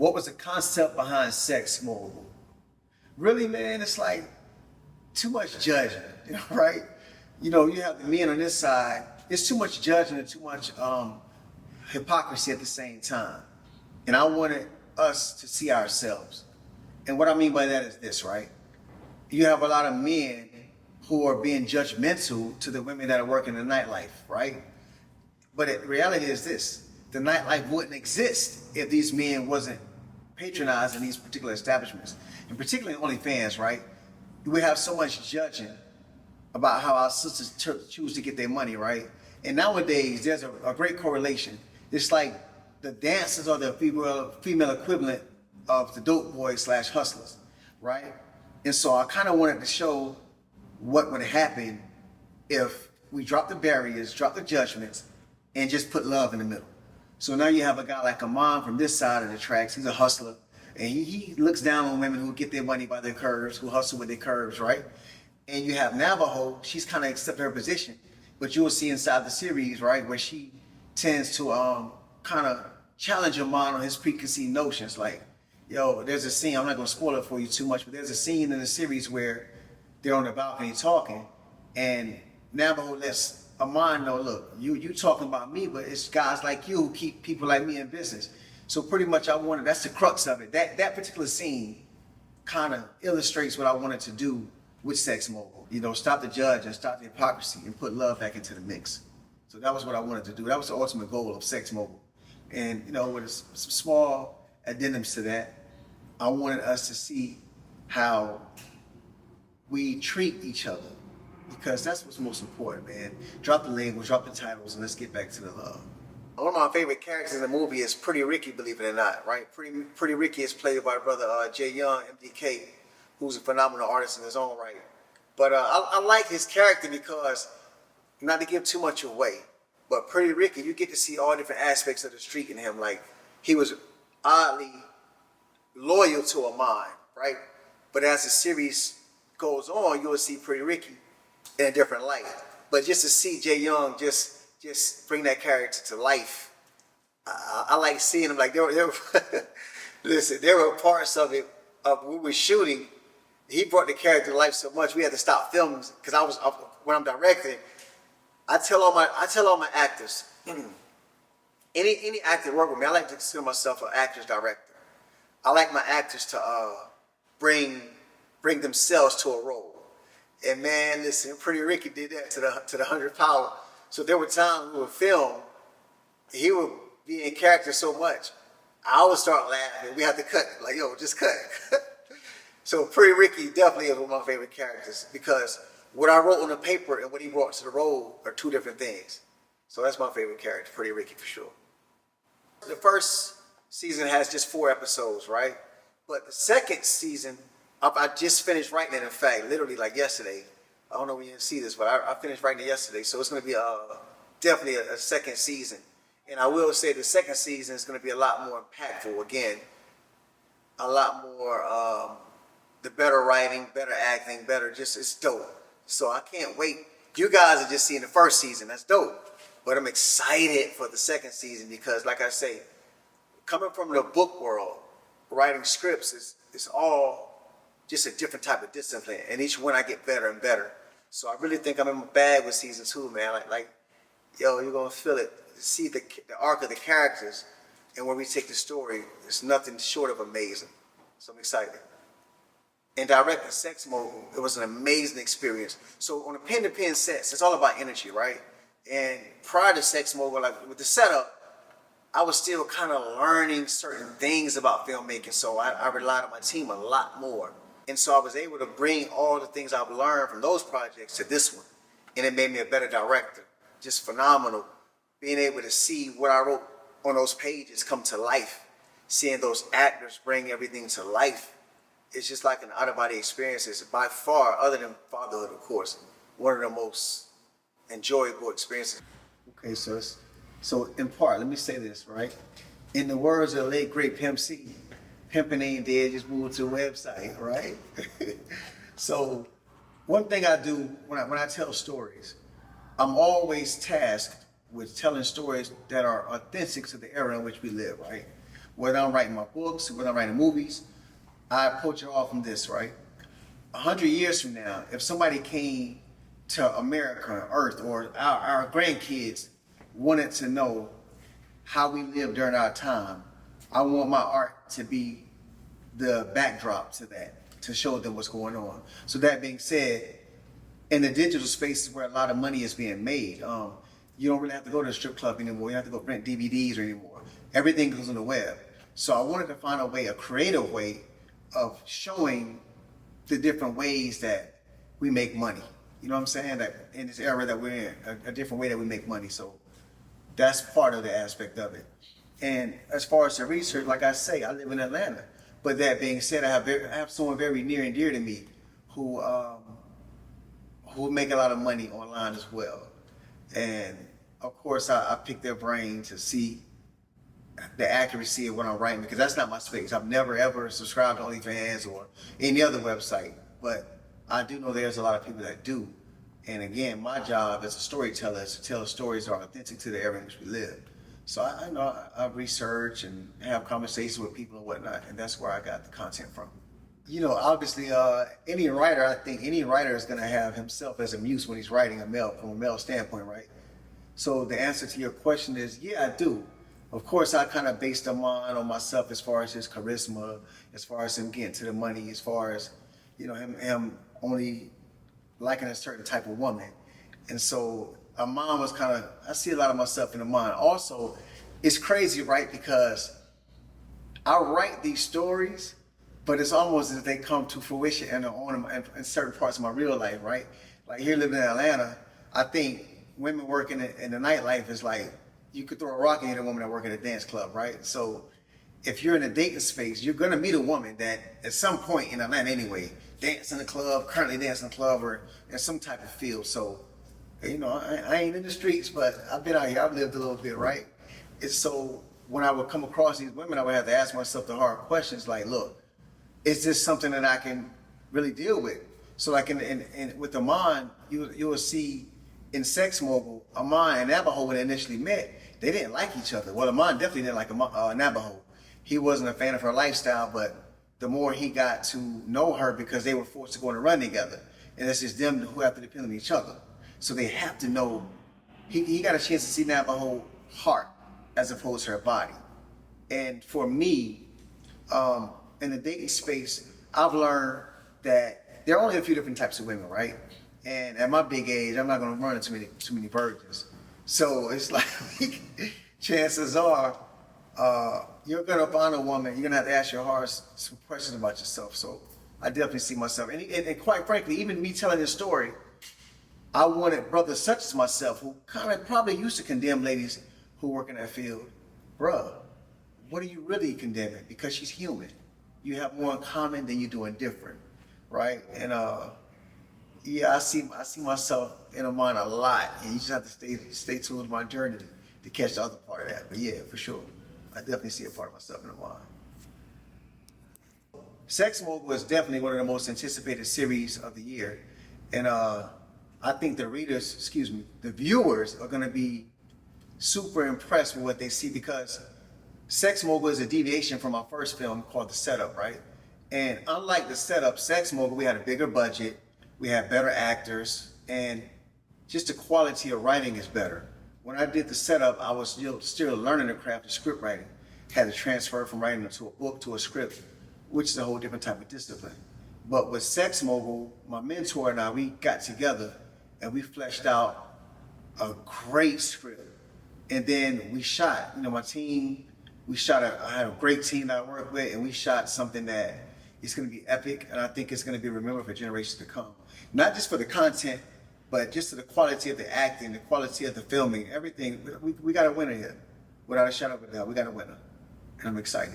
what was the concept behind Sex Mogul? Really, man, it's like too much judging, right? You have the men on this side. It's too much judging and too much hypocrisy at the same time. And I wanted us to see ourselves. And what I mean by that is this, right? You have a lot of men who are being judgmental to the women that are working in the nightlife, right? But the reality is this: the nightlife wouldn't exist if these men wasn't patronizing these particular establishments, and particularly OnlyFans, right? We have so much judging about how our sisters choose to get their money, right? And nowadays, there's a great correlation. It's like the dancers are the female equivalent of the dope boys / hustlers, right? And so I kind of wanted to show what would happen if we drop the barriers, drop the judgments, and just put love in the middle. So now you have a guy like Amon from this side of the tracks. He's a hustler, and he looks down on women who get their money by their curves, who hustle with their curves, right? And you have Navajo. She's kind of accepted her position, but you will see inside the series, right, where she tends to kind of challenge Amon on his preconceived notions. Like, yo, there's a scene, I'm not going to spoil it for you too much, but there's a scene in the series where they're on the balcony talking, and Navajo lets Amon know, look, you talking about me, but it's guys like you who keep people like me in business. So pretty much that's the crux of it. That particular scene kind of illustrates what I wanted to do with Sex Mogul. Stop the judge and stop the hypocrisy and put love back into the mix. So that was what I wanted to do. That was the ultimate goal of Sex Mogul. And with some small addendums to that, I wanted us to see how we treat each other, because that's what's most important, man. Drop the labels, drop the titles, and let's get back to the love. One of my favorite characters in the movie is Pretty Ricky, believe it or not, right? Pretty Ricky is played by brother Jay Young, MDK, who's a phenomenal artist in his own right. But I like his character because, not to give too much away, but Pretty Ricky, you get to see all different aspects of the street in him. Like, he was oddly loyal to Amon, right? But as the series goes on, you'll see Pretty Ricky in a different light. But just to see Jay Young just bring that character to life, I like seeing him. Like, there were listen, there were parts of it we were shooting. He brought the character to life so much we had to stop filming because when I'm directing, I tell all my actors, any actor work with me, I like to consider myself an actor's director. I like my actors to bring themselves to a role. And man, listen, Pretty Ricky did that to the 100th power. So there were times we would film, he would be in character so much, I would start laughing. We had to cut, like, yo, just cut. So Pretty Ricky definitely is one of my favorite characters because what I wrote on the paper and what he brought to the role are two different things. So that's my favorite character, Pretty Ricky, for sure. The first season has just 4 episodes, right? But the second season, I just finished writing it, in fact, literally like yesterday. I don't know when you see this, but I finished writing it yesterday. So it's going to be definitely a second season. And I will say the second season is going to be a lot more impactful. Again, a lot more, the better writing, better acting, it's dope. So I can't wait. You guys are just seeing the first season. That's dope. But I'm excited for the second season because, like I say, coming from the book world, writing scripts is all just a different type of discipline. And each one I get better and better. So I really think I'm in my bag with season 2, man. Like, yo, you're going to feel it. See the arc of the characters and where we take the story. It's nothing short of amazing. So I'm excited. And directing Sex Mogul, it was an amazing experience. So on the pen-to-pen sets, it's all about energy, right? And prior to Sex Mogul, like with the setup, I was still kind of learning certain things about filmmaking. So I relied on my team a lot more. And so I was able to bring all the things I've learned from those projects to this one. And it made me a better director. Just phenomenal. Being able to see what I wrote on those pages come to life. Seeing those actors bring everything to life. It's just like an out-of-body experience. It's by far, other than fatherhood, of course, one of the most enjoyable experiences. Okay, so in part, let me say this, right? In the words of the late, great Pimp C, pimping ain't dead, just moved to a website, right? So one thing I do when I tell stories, I'm always tasked with telling stories that are authentic to the era in which we live, right? Whether I'm writing my books, whether I'm writing movies, I approach it all from this, right? 100 years from now, if somebody came to America, Earth, or our grandkids wanted to know how we lived during our time, I want my art to be the backdrop to that, to show them what's going on. So that being said, in the digital space is where a lot of money is being made. You don't really have to go to a strip club anymore. You don't have to go rent DVDs anymore. Everything goes on the web. So I wanted to find a creative way of showing the different ways that we make money. You know what I'm saying? That in this era that we're in, a different way that we make money. So that's part of the aspect of it. And as far as the research, like I say, I live in Atlanta. But that being said, I have someone very near and dear to me who make a lot of money online as well. And of course, I pick their brain to see the accuracy of what I'm writing, because that's not my space. I've never ever subscribed to OnlyFans or any other website, but I do know there's a lot of people that do. And again, my job as a storyteller is to tell the stories that are authentic to the area in which we live. So I know I research and have conversations with people and whatnot, and that's where I got the content from. You know, obviously, any writer, I think any writer is going to have himself as a muse when he's writing from a male standpoint, right? So the answer to your question is, yeah, I do. Of course, I kind of based mine on myself as far as his charisma, as far as him getting to the money, as far as, you know, him only liking a certain type of woman. And so Amon was kind of, I see a lot of myself in Amon. Also, it's crazy, right? Because I write these stories, but it's almost as if they come to fruition in certain parts of my real life, right? Like here living in Atlanta, I think women working in the nightlife is like, you could throw a rock and hit a woman that work at a dance club, right? So if you're in a dating space, you're gonna meet a woman that at some point in Atlanta anyway, dance in the club, currently dancing in the club, or in some type of field. So, you know, I ain't in the streets, but I've been out here, I've lived a little bit, right? It's so when I would come across these women, I would have to ask myself the hard questions like, look, is this something that I can really deal with? So like with Amon, you will see in Sex Mogul, Amon and Navajo, when they initially met, they didn't like each other. Well, Amon definitely didn't like Navajo. He wasn't a fan of her lifestyle, but the more he got to know her, because they were forced to go on a run together, and it's just them who have to depend on each other. So they have to know, he got a chance to see Navajo's heart as opposed to her body. And for me, in the dating space, I've learned that there are only a few different types of women, right? And at my big age, I'm not gonna run into too many virgins. So it's like, chances are, you're gonna find a woman, you're gonna have to ask your heart some questions about yourself. So I definitely see myself, and quite frankly, even me telling this story, I wanted brothers such as myself who kind of probably used to condemn ladies who work in that field. Bruh, what are you really condemning? Because she's human. You have more in common than you're doing different, right? And yeah, I see myself in a mind a lot, and you just have to stay tuned with my journey to catch the other part of that. But yeah, for sure, I definitely see a part of myself in a mind. Sex Mogul is definitely one of the most anticipated series of the year, and I think the viewers are going to be super impressed with what they see, because Sex Mogul is a deviation from our first film called The Setup, right? And unlike The Setup, Sex Mogul, we had a bigger budget, we had better actors, and just the quality of writing is better. When I did The Setup, I was still learning the craft of script writing. Had to transfer from writing to a book to a script, which is a whole different type of discipline. But with Sex Mogul, my mentor and I, we got together and we fleshed out a great script. And then we shot, you know, my team, I had a great team that I worked with, and we shot something that is going to be epic, and I think it's going to be remembered for generations to come. Not just for the content, but just for the quality of the acting, the quality of the filming, everything. We got a winner here. Without a shadow of a doubt, we got a winner. And I'm excited.